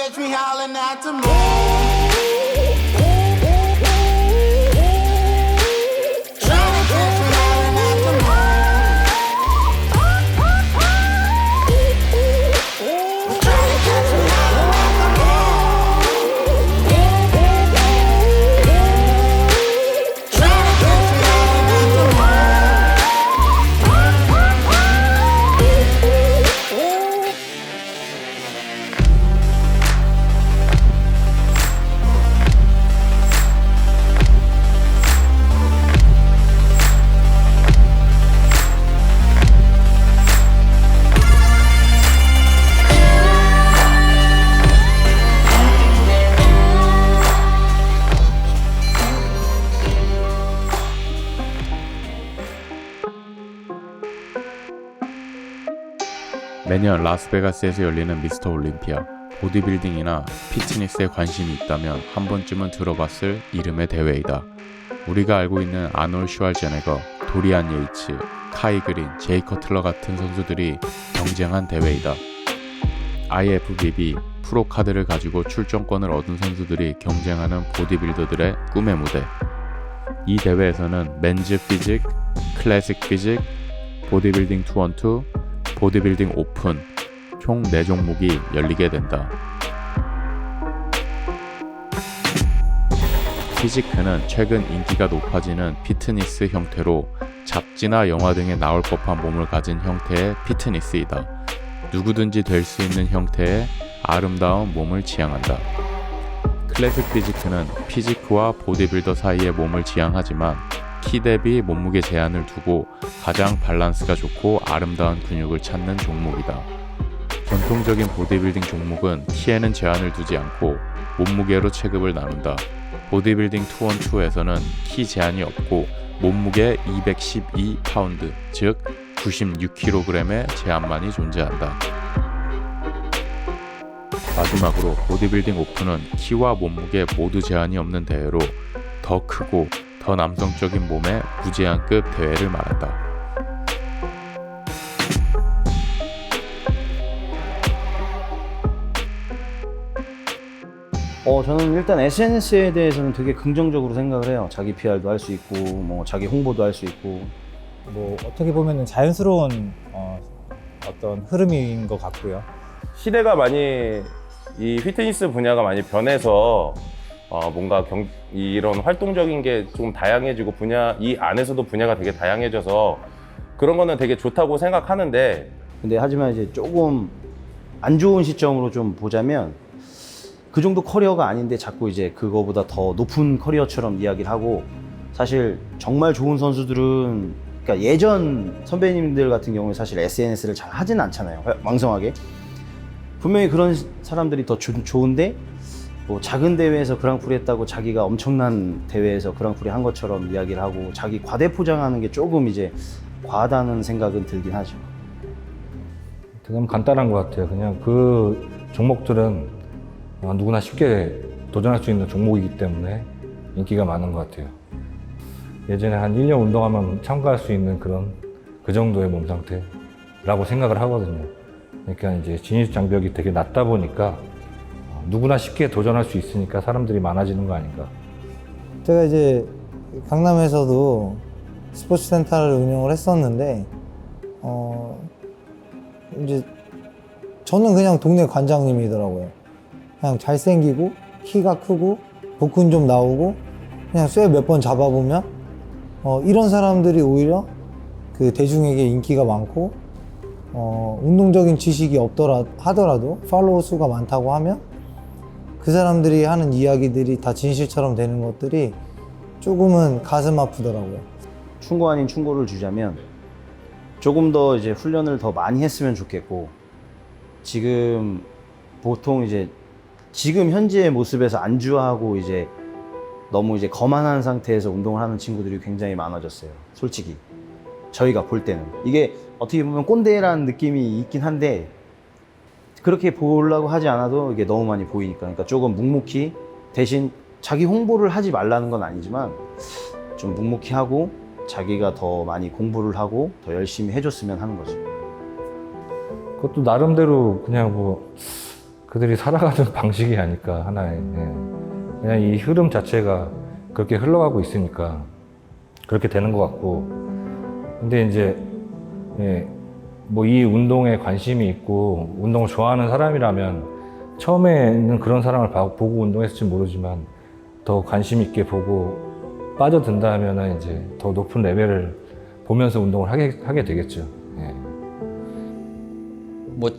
catch me howling at the moon. 매년 라스베가스에서 열리는 미스터 올림피아. 보디빌딩이나 피트니스에 관심이 있다면 한 번쯤은 들어봤을 이름의 대회이다. 우리가 알고 있는 아놀 슈왈제네거, 도리안 예이츠, 카이 그린, 제이 커틀러 같은 선수들이 경쟁한 대회이다. IFBB 프로카드를 가지고 출전권을 얻은 선수들이 경쟁하는 보디빌더들의 꿈의 무대. 이 대회에서는 맨즈 피직, 클래식 피직, 보디빌딩 2on2, 보디빌딩 오픈 총 4종목이 열리게 된다. 피지크는 최근 인기가 높아지는 피트니스 형태로 잡지나 영화 등에 나올 법한 몸을 가진 형태의 피트니스이다. 누구든지 될 수 있는 형태의 아름다운 몸을 지향한다. 클래식 피지크는 피지크와 보디빌더 사이의 몸을 지향하지만 키 대비 몸무게 제한을 두고 가장 밸런스가 좋고 아름다운 근육을 찾는 종목이다. 전통적인 보디빌딩 종목은 키에는 제한을 두지 않고 몸무게로 체급을 나눈다. 보디빌딩 2on2에서는 키 제한이 없고 몸무게 212파운드, 즉 96kg의 제한만이 존재한다. 마지막으로 보디빌딩 오픈은 키와 몸무게 모두 제한이 없는 대회로 더 크고 더 남성적인 몸의 무제한급 대회를 말한다. 저는 일단 SNS에 대해서는 되게 긍정적으로 생각을 해요. 자기 PR도 할 수 있고, 뭐 자기 홍보도 할 수 있고. 뭐 어떻게 보면 자연스러운 어떤 흐름인 것 같고요. 시대가 많이 이 피트니스 분야가 많이 변해서 뭔가 이런 활동적인 게 좀 다양해지고 이 안에서도 분야가 되게 다양해져서 그런 거는 되게 좋다고 생각하는데, 근데 하지만 이제 조금 안 좋은 시점으로 좀 보자면 그 정도 커리어가 아닌데 자꾸 이제 그거보다 더 높은 커리어처럼 이야기를 하고, 사실 정말 좋은 선수들은, 그러니까 예전 선배님들 같은 경우에 사실 SNS를 잘 하진 않잖아요. 왕성하게. 분명히 그런 사람들이 더 좋은데 뭐 작은 대회에서 그랑프리 했다고 자기가 엄청난 대회에서 그랑프리 한 것처럼 이야기를 하고 자기 과대포장하는 게 조금 이제 과하다는 생각은 들긴 하죠. 너무 간단한 것 같아요. 그냥 그 종목들은 누구나 쉽게 도전할 수 있는 종목이기 때문에 인기가 많은 것 같아요. 예전에 한 1년 운동하면 참가할 수 있는 그 정도의 몸 상태라고 생각을 하거든요. 그러니까 이제 진입 장벽이 되게 낮다 보니까 누구나 쉽게 도전할 수 있으니까 사람들이 많아지는 거 아닌가. 제가 이제 강남에서도 스포츠 센터를 운영을 했었는데 이제 저는 그냥 동네 관장님이더라고요. 그냥 잘생기고 키가 크고 복근 좀 나오고 그냥 쇠 몇 번 잡아보면 이런 사람들이 오히려 그 대중에게 인기가 많고 운동적인 지식이 하더라도 팔로워 수가 많다고 하면 그 사람들이 하는 이야기들이 다 진실처럼 되는 것들이 조금은 가슴 아프더라고요. 충고 아닌 충고를 주자면 조금 더 이제 훈련을 더 많이 했으면 좋겠고, 지금 보통 이제 지금 현재의 모습에서 안주하고 이제 너무 이제 거만한 상태에서 운동을 하는 친구들이 굉장히 많아졌어요. 솔직히 저희가 볼 때는 이게 어떻게 보면 꼰대라는 느낌이 있긴 한데 그렇게 보려고 하지 않아도 이게 너무 많이 보이니까, 그러니까 조금 묵묵히, 대신 자기 홍보를 하지 말라는 건 아니지만 좀 묵묵히 하고 자기가 더 많이 공부를 하고 더 열심히 해줬으면 하는 거죠. 그것도 나름대로 그냥 그들이 살아가는 방식이 아닐까 하나의. 예. 그냥 이 흐름 자체가 그렇게 흘러가고 있으니까 그렇게 되는 것 같고. 근데 이제 예, 뭐 이 운동에 관심이 있고 운동을 좋아하는 사람이라면 처음에는 그런 사람을 보고 운동했을지 모르지만 더 관심 있게 보고 빠져든다면은 이제 더 높은 레벨을 보면서 운동을 하게 되겠죠. 예. 뭐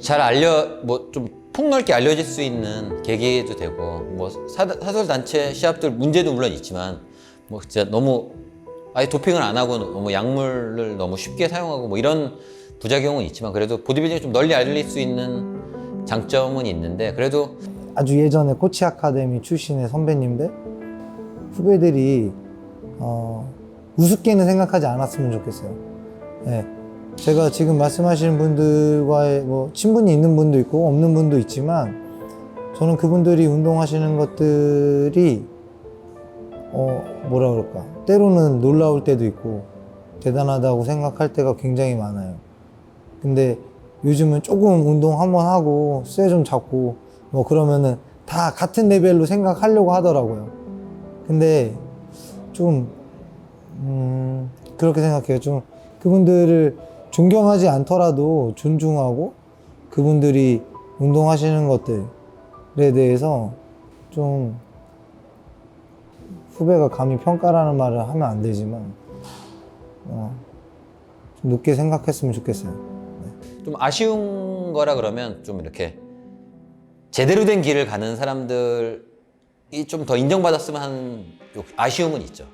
좀 폭넓게 알려질 수 있는 계기도 되고, 뭐 사설 단체 시합들 문제도 물론 있지만, 뭐 진짜 너무 아예 도핑을 안 하고 너무 약물을 너무 쉽게 사용하고 뭐 이런 부작용은 있지만, 그래도 보디빌딩이 좀 널리 알릴 수 있는 장점은 있는데, 그래도 아주 예전에 코치 아카데미 출신의 선배님들, 후배들이 우습게는 생각하지 않았으면 좋겠어요. 예. 제가 지금 말씀하시는 분들과의 뭐 친분이 있는 분도 있고 없는 분도 있지만, 저는 그분들이 운동하시는 것들이 뭐라 그럴까, 때로는 놀라울 때도 있고 대단하다고 생각할 때가 굉장히 많아요. 근데 요즘은 조금 운동 한번 하고 쇠 좀 잡고 뭐 그러면은 다 같은 레벨로 생각하려고 하더라고요. 근데 좀 그렇게 생각해요. 좀 그분들을 존경하지 않더라도 존중하고, 그분들이 운동하시는 것들에 대해서 좀 후배가 감히 평가라는 말을 하면 안 되지만 좀 높게 생각했으면 좋겠어요. 좀 아쉬운 거라 그러면 좀 이렇게 제대로 된 길을 가는 사람들이 좀 더 인정받았으면 하는 아쉬움은 있죠.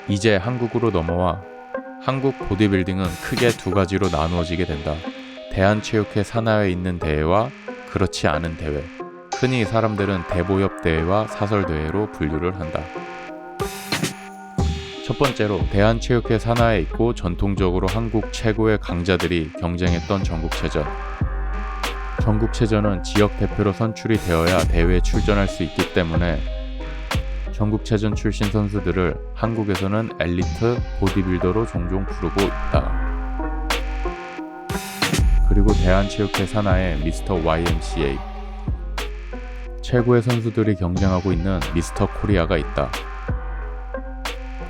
이제 한국으로 넘어와 한국 보디빌딩은 크게 두 가지로 나누어지게 된다. 대한체육회 산하에 있는 대회와 그렇지 않은 대회. 흔히 사람들은 대보협 대회와 사설 대회로 분류를 한다. 첫 번째로 대한체육회 산하에 있고 전통적으로 한국 최고의 강자들이 경쟁했던 전국체전. 전국체전은 지역 대표로 선출이 되어야 대회에 출전할 수 있기 때문에 전국체전 출신 선수들을 한국에서는 엘리트 보디빌더로 종종 부르고 있다. 그리고 대한체육회 산하에 미스터 YMCA, 최고의 선수들이 경쟁하고 있는 미스터 코리아가 있다.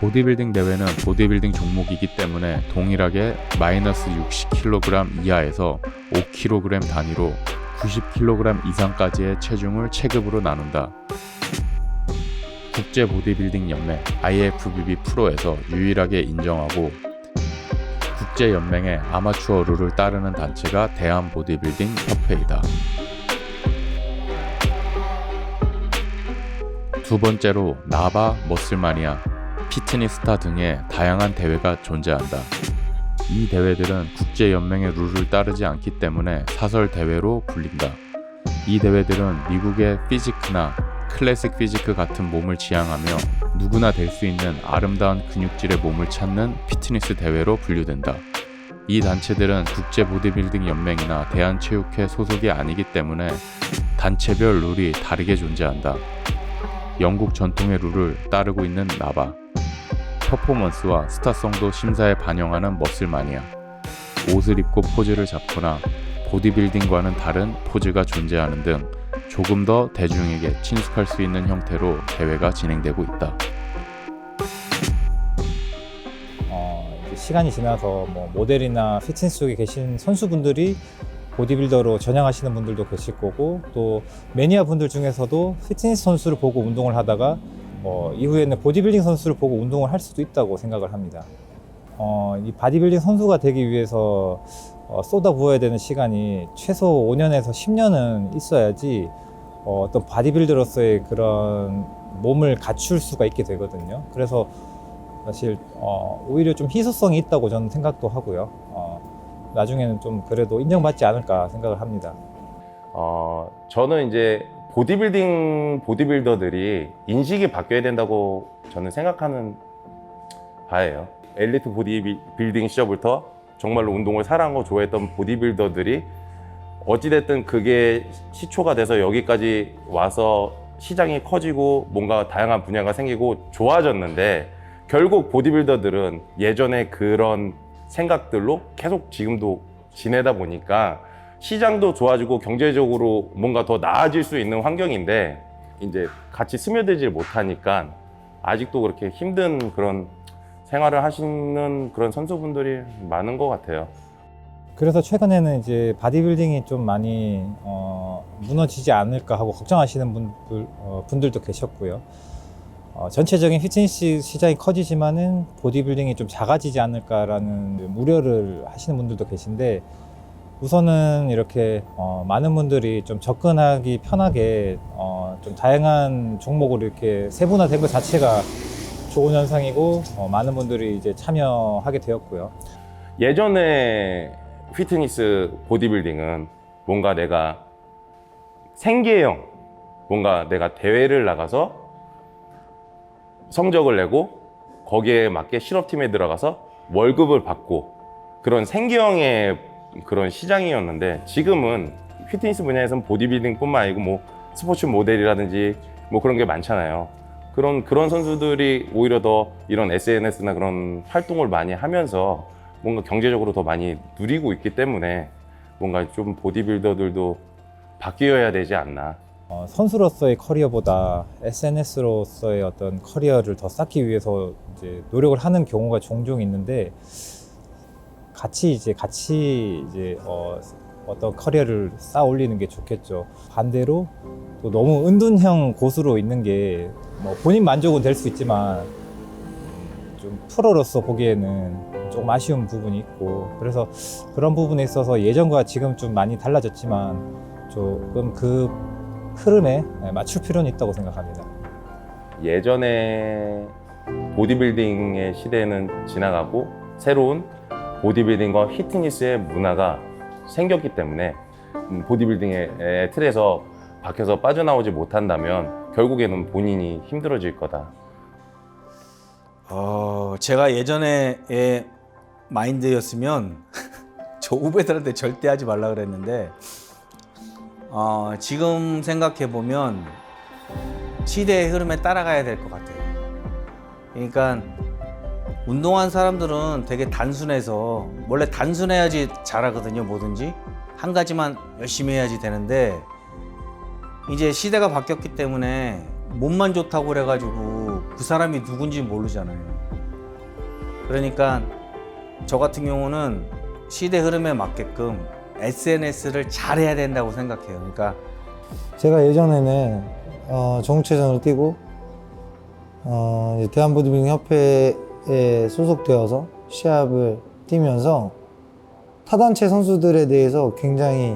보디빌딩 대회는 보디빌딩 종목이기 때문에 동일하게 마이너스 60kg 이하에서 5kg 단위로 90kg 이상까지의 체중을 체급으로 나눈다. 국제 보디빌딩 연맹 IFBB 프로에서 유일하게 인정하고 국제 연맹의 아마추어 룰을 따르는 단체가 대한 보디빌딩 협회이다. 두 번째로 나바, 머슬마니아, 피트니스타 등의 다양한 대회가 존재한다. 이 대회들은 국제 연맹의 룰을 따르지 않기 때문에 사설 대회로 불린다. 이 대회들은 미국의 피지크나 클래식 피지크 같은 몸을 지향하며 누구나 될 수 있는 아름다운 근육질의 몸을 찾는 피트니스 대회로 분류된다. 이 단체들은 국제 보디빌딩 연맹이나 대한체육회 소속이 아니기 때문에 단체별 룰이 다르게 존재한다. 영국 전통의 룰을 따르고 있는 나바, 퍼포먼스와 스타성도 심사에 반영하는 머슬마니아, 옷을 입고 포즈를 잡거나 보디빌딩과는 다른 포즈가 존재하는 등 조금 더 대중에게 친숙할 수 있는 형태로 대회가 진행되고 있다. 시간이 지나서 뭐 모델이나 피트니스 쪽에 계신 선수분들이 보디빌더로 전향하시는 분들도 계실 거고, 또 매니아 분들 중에서도 피트니스 선수를 보고 운동을 하다가 이후에는 보디빌딩 선수를 보고 운동을 할 수도 있다고 생각을 합니다. 이 바디빌딩 선수가 되기 위해서 쏟아부어야 되는 시간이 최소 5년에서 10년은 있어야지 어떤 바디빌더로서의 그런 몸을 갖출 수가 있게 되거든요. 그래서 사실 오히려 좀 희소성이 있다고 저는 생각도 하고요. 나중에는 좀 그래도 인정받지 않을까 생각을 합니다. 저는 이제 보디빌더들이 인식이 바뀌어야 된다고 저는 생각하는 바예요. 엘리트 보디빌딩 시절부터 정말로 운동을 사랑하고 좋아했던 보디빌더들이 어찌됐든 그게 시초가 돼서 여기까지 와서 시장이 커지고 뭔가 다양한 분야가 생기고 좋아졌는데, 결국 보디빌더들은 예전에 그런 생각들로 계속 지금도 지내다 보니까 시장도 좋아지고 경제적으로 뭔가 더 나아질 수 있는 환경인데 이제 같이 스며들질 못하니까 아직도 그렇게 힘든 그런 생활을 하시는 그런 선수분들이 많은 것 같아요. 그래서 최근에는 이제 바디빌딩이 좀 많이 무너지지 않을까 하고 걱정하시는 분들도 계셨고요. 전체적인 피트니스 시장이 커지지만은 보디빌딩이 좀 작아지지 않을까라는 우려를 하시는 분들도 계신데, 우선은 이렇게 많은 분들이 좀 접근하기 편하게 좀 다양한 종목으로 이렇게 세분화된 것 자체가 좋은 현상이고, 많은 분들이 이제 참여하게 되었고요. 예전에 피트니스 보디빌딩은 뭔가 내가 생계형, 뭔가 내가 대회를 나가서 성적을 내고 거기에 맞게 실업팀에 들어가서 월급을 받고 그런 생계형의 그런 시장이었는데, 지금은 피트니스 분야에서는 보디빌딩뿐만 아니고 뭐 스포츠 모델이라든지 뭐 그런 게 많잖아요. 그런 선수들이 오히려 더 이런 SNS나 그런 활동을 많이 하면서 뭔가 경제적으로 더 많이 누리고 있기 때문에 뭔가 좀 보디빌더들도 바뀌어야 되지 않나. 선수로서의 커리어보다 SNS로서의 어떤 커리어를 더 쌓기 위해서 이제 노력을 하는 경우가 종종 있는데, 같이 이제 어떤 커리어를 쌓아 올리는 게 좋겠죠. 반대로 또 너무 은둔형 고수로 있는 게 뭐 본인 만족은 될 수 있지만 좀 프로로서 보기에는 조금 아쉬운 부분이 있고, 그래서 그런 부분에 있어서 예전과 지금 좀 많이 달라졌지만 조금 그 흐름에 맞출 필요는 있다고 생각합니다. 예전에 보디빌딩의 시대는 지나가고 새로운 보디빌딩과 피트니스의 문화가 생겼기 때문에 보디빌딩의 틀에서 밖에서 빠져나오지 못한다면 결국에는 본인이 힘들어질 거다. 제가 예전에의 마인드였으면 저 후배들한테 절대 하지 말라 그랬는데, 지금 생각해 보면 시대의 흐름에 따라가야 될 것 같아요. 그러니까 운동한 사람들은 되게 단순해서, 원래 단순해야지 잘하거든요. 뭐든지 한 가지만 열심히 해야지 되는데, 이제 시대가 바뀌었기 때문에 몸만 좋다고 그래가지고 그 사람이 누군지 모르잖아요. 그러니까 저 같은 경우는 시대 흐름에 맞게끔 SNS를 잘해야 된다고 생각해요. 그러니까 제가 예전에는 정체전을 뛰고 이제 대한보디빌딩 협회에 소속되어서 시합을 뛰면서 타단체 선수들에 대해서 굉장히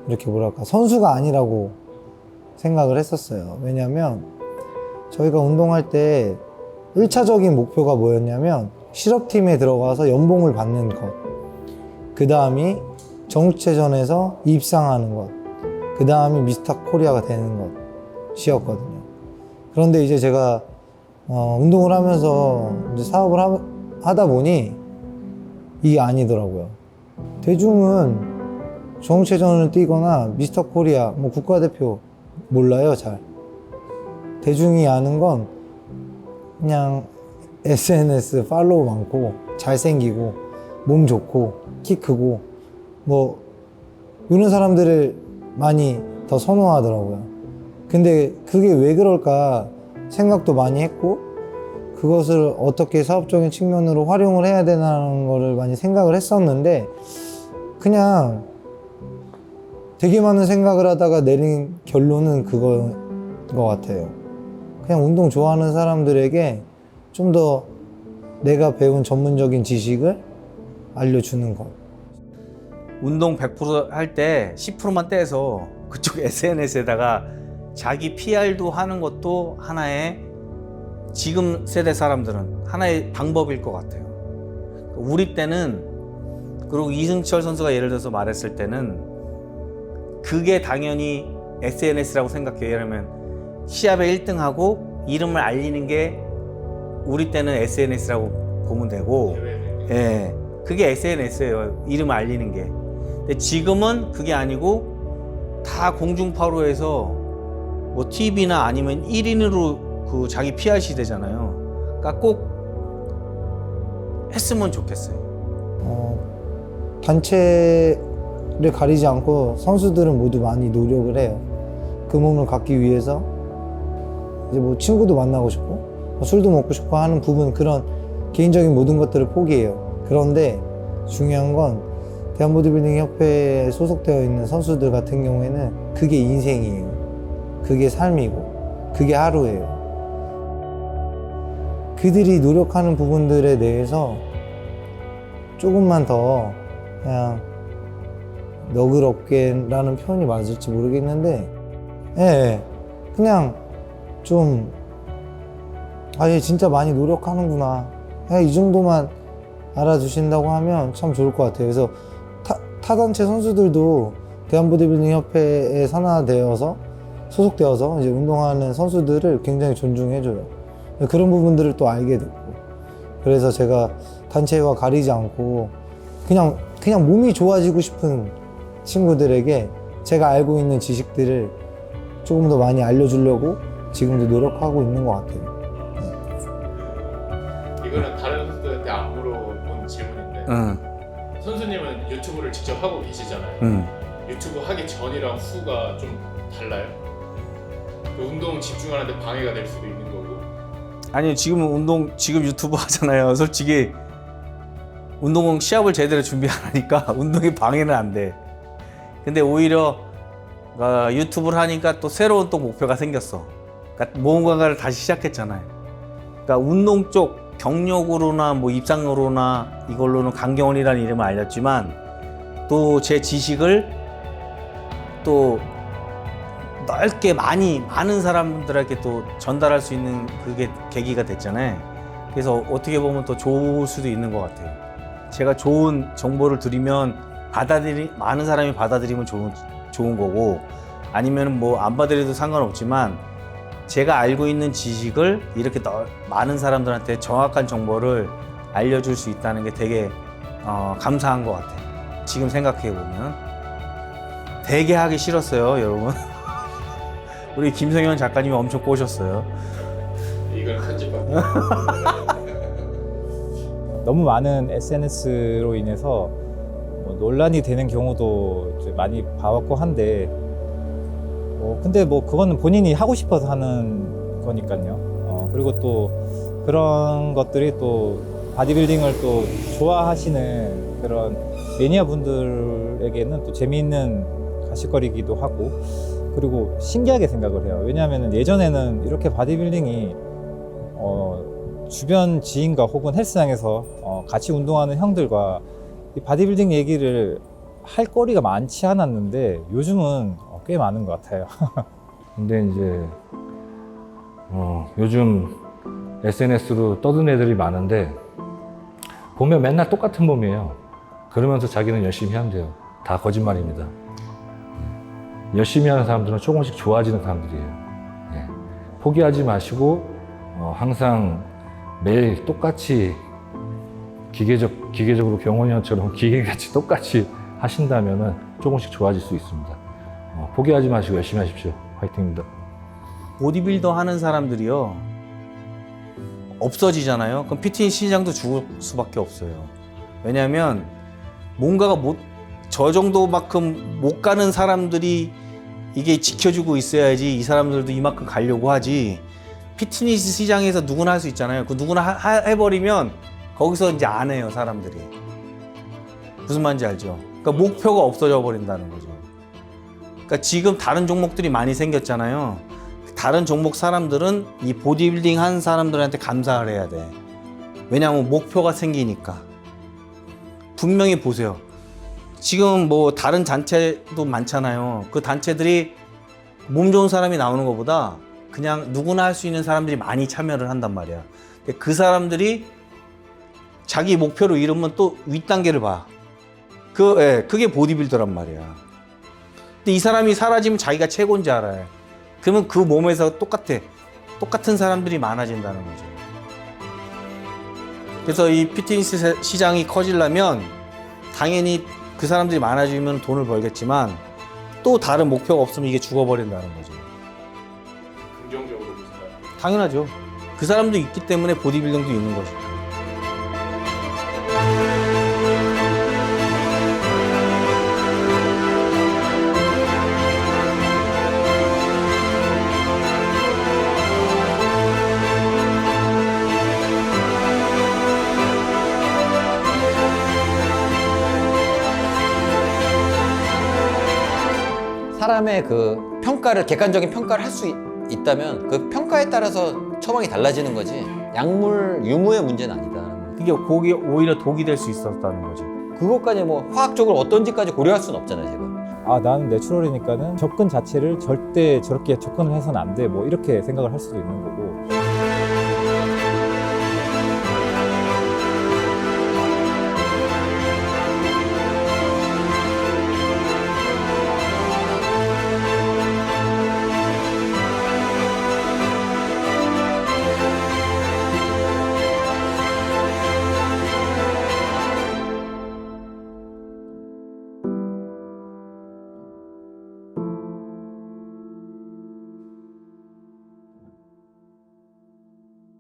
이렇게 뭐랄까 선수가 아니라고 생각을 했었어요. 왜냐하면 저희가 운동할 때 1차적인 목표가 뭐였냐면 실업팀에 들어가서 연봉을 받는 것, 그 다음이 정체전에서 입상하는 것, 그 다음이 미스터 코리아가 되는 것이었거든요. 그런데 이제 제가 운동을 하면서 이제 사업을 하다 보니 이게 아니더라고요. 대중은 정체전을 뛰거나 미스터 코리아, 뭐 국가대표 몰라요, 잘. 대중이 아는 건 그냥 SNS 팔로우 많고 잘생기고 몸 좋고 키 크고 뭐 이런 사람들을 많이 더 선호하더라고요. 근데 그게 왜 그럴까 생각도 많이 했고, 그것을 어떻게 사업적인 측면으로 활용을 해야 되나는 거를 많이 생각을 했었는데, 그냥 되게 많은 생각을 하다가 내린 결론은 그거인 것 같아요. 그냥 운동 좋아하는 사람들에게 좀 더 내가 배운 전문적인 지식을 알려주는 것. 운동 100% 할 때 10%만 떼서 그쪽 SNS에다가 자기 PR도 하는 것도 하나의, 지금 세대 사람들은 하나의 방법일 것 같아요. 우리 때는, 그리고 이승철 선수가 예를 들어서 말했을 때는 그게 당연히 SNS라고 생각해요. 예를 들면 시합에 1등하고 이름을 알리는 게 우리 때는 SNS라고 보면 되고, 예, 그게 SNS예요. 이름을 알리는 게. 근데 지금은 그게 아니고 다 공중파로 해서 뭐 TV나 아니면 1인으로 그 자기 PR 시대잖아요. 그러니까 꼭 했으면 좋겠어요. 단체를 가리지 않고 선수들은 모두 많이 노력을 해요. 그 몸을 갖기 위해서 이제 뭐 친구도 만나고 싶고 뭐 술도 먹고 싶고 하는 부분, 그런 개인적인 모든 것들을 포기해요. 그런데 중요한 건 대한보디빌딩 협회에 소속되어 있는 선수들 같은 경우에는 그게 인생이에요. 그게 삶이고 그게 하루예요. 그들이 노력하는 부분들에 대해서 조금만 더 그냥 너그럽게라는 표현이 맞을지 모르겠는데, 예, 그냥 좀, 아, 얘 진짜 많이 노력하는구나. 그냥 이 정도만 알아주신다고 하면 참 좋을 것 같아요. 그래서 타단체 선수들도 대한보디빌딩 협회에 산하되어서 소속되어서 이제 운동하는 선수들을 굉장히 존중해줘요. 그런 부분들을 또 알게 됐고, 그래서 제가 단체와 가리지 않고 그냥 몸이 좋아지고 싶은 친구들에게 제가 알고 있는 지식들을 조금 더 많이 알려주려고 지금도 노력하고 있는 것 같아요. 이거는 다른 선수들한테 안 물어본 질문인데 선수님은 유튜브를 직접 하고 계시잖아요. 유튜브 하기 전이랑 후가 좀 달라요? 그 운동 집중하는데 방해가 될 수도 있는 거고. 아니, 지금 유튜브 하잖아요. 솔직히 운동 시합을 제대로 준비 안 하니까 운동에 방해는 안 돼. 근데 오히려 유튜브를 하니까 또 새로운 또 목표가 생겼어. 그러니까 무언가를 다시 시작했잖아요. 그러니까 운동 쪽 경력으로나 뭐 입상으로나 이걸로는 강경원이라는 이름을 알렸지만, 또 제 지식을 또 넓게 많은 사람들에게 또 전달할 수 있는 그게 계기가 됐잖아요. 그래서 어떻게 보면 더 좋을 수도 있는 것 같아요. 제가 좋은 정보를 드리면 많은 사람이 받아들이면 좋은 거고, 아니면 뭐 안 받아들여도 상관없지만 제가 알고 있는 지식을 이렇게 많은 사람들한테 정확한 정보를 알려줄 수 있다는 게 되게 감사한 것 같아요. 지금 생각해 보면 되게 하기 싫었어요, 여러분. 우리 김성현 작가님이 엄청 꼬셨어요. 이걸 편집하고. 너무 많은 SNS로 인해서 뭐 논란이 되는 경우도 이제 많이 봐왔고 한데, 근데 뭐 그거는 본인이 하고 싶어서 하는 거니까요. 그리고 또 그런 것들이 또 바디빌딩을 또 좋아하시는 그런 매니아 분들에게는 또 재미있는 가십거리기도 하고, 그리고 신기하게 생각을 해요. 왜냐하면 예전에는 이렇게 바디빌딩이 주변 지인과 혹은 헬스장에서 같이 운동하는 형들과 이 바디빌딩 얘기를 할 거리가 많지 않았는데 요즘은 꽤 많은 것 같아요. 근데 이제 요즘 SNS로 떠든 애들이 많은데 보면 맨날 똑같은 몸이에요. 그러면서 자기는 열심히 한대요. 다 거짓말입니다. 열심히 하는 사람들은 조금씩 좋아지는 사람들이에요. 네. 포기하지 마시고 항상 매일 똑같이 기계적으로 경원이 형처럼 기계같이 똑같이 하신다면은 조금씩 좋아질 수 있습니다. 포기하지 마시고 열심히 하십시오. 화이팅입니다. 보디빌더 하는 사람들이요 없어지잖아요. 그럼 피트니스 시장도 죽을 수밖에 없어요. 왜냐하면 뭔가가 저 정도만큼 못 가는 사람들이 이게 지켜주고 있어야지 이 사람들도 이만큼 가려고 하지. 피트니스 시장에서 누구나 할 수 있잖아요. 그 누구나 해버리면 거기서 이제 안 해요, 사람들이. 무슨 말인지 알죠? 그러니까 목표가 없어져 버린다는 거죠. 그러니까 지금 다른 종목들이 많이 생겼잖아요. 다른 종목 사람들은 이 보디빌딩 한 사람들한테 감사를 해야 돼. 왜냐하면 목표가 생기니까. 분명히 보세요. 지금 뭐 다른 단체도 많잖아요. 그 단체들이 몸 좋은 사람이 나오는 것보다 그냥 누구나 할 수 있는 사람들이 많이 참여를 한단 말이야. 그 사람들이 자기 목표로 이루면 또 윗단계를 봐. 그게 보디빌더란 말이야. 근데 이 사람이 사라지면 자기가 최고인 줄 알아요. 그러면 그 몸에서 똑같은 사람들이 많아진다는 거죠. 그래서 이 피트니스 시장이 커지려면 당연히 그 사람들이 많아지면 돈을 벌겠지만 또 다른 목표가 없으면 이게 죽어버린다는 거죠. 긍정적으로 보시나요? 당연하죠. 그 사람도 있기 때문에 보디빌딩도 있는 거죠. 사람의 그 평가를 객관적인 평가를 할 수 있다면 그 평가에 따라서 처방이 달라지는 거지 약물 유무의 문제는 아니다. 그게 거기 오히려 독이 될 수 있었다는 거지. 그것까지 뭐 화학적으로 어떤지까지 고려할 수는 없잖아요, 제가. 아, 나는 내추럴이니까는 접근 자체를 절대 저렇게 접근을 해서는 안 돼. 뭐 이렇게 생각을 할 수도 있는 거고.